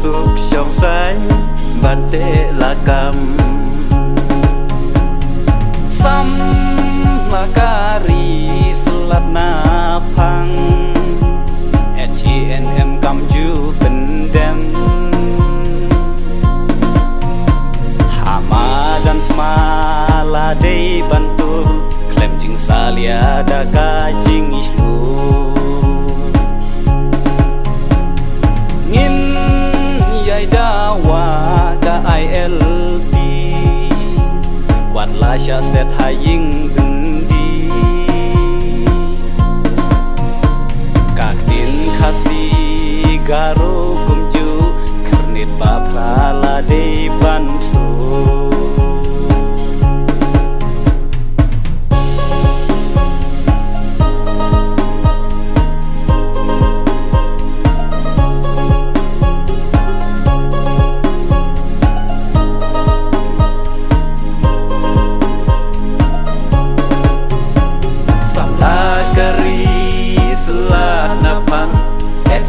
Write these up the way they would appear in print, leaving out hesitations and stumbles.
สุขช่องแสงบันเตละกำซ้ำมาการีสลัดนาพัง HENM กำจูเป็นเดมหามาดันมาลาได้บันตุรเคลมจิงซาเลียดากาจิงอิชลูงินยายดาวาดา ILP กวาดลาชาเซตหายิงดึงดีกากตินคาซีการุกุมจูครนิดบาพลาลาเดบันสู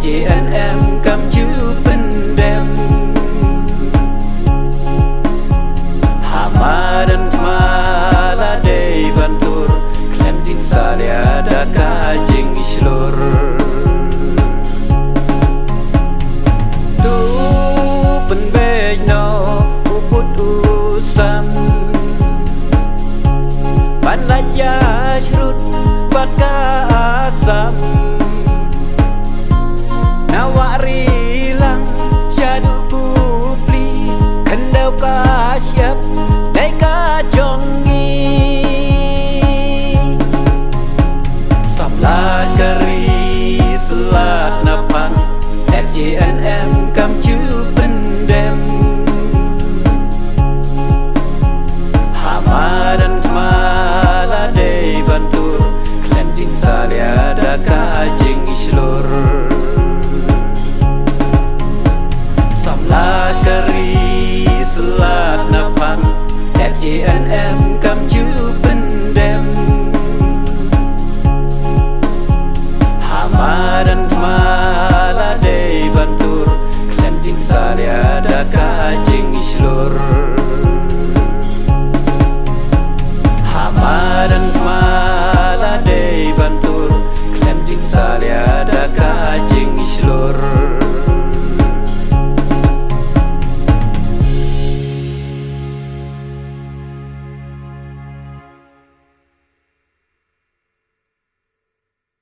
HENM กำจูเป็นเดมหามาดันมาลาเดบันตุรเคลมจิงซาเลียดากาจิงอิชลูรตูเป็นเบยโนอุปุตอุซัมบันลายาชรุดบัดกาอาซัมNawarilang syadu kupli Kendau kasyap Dai kajongi Samlat kari Selat napang HENM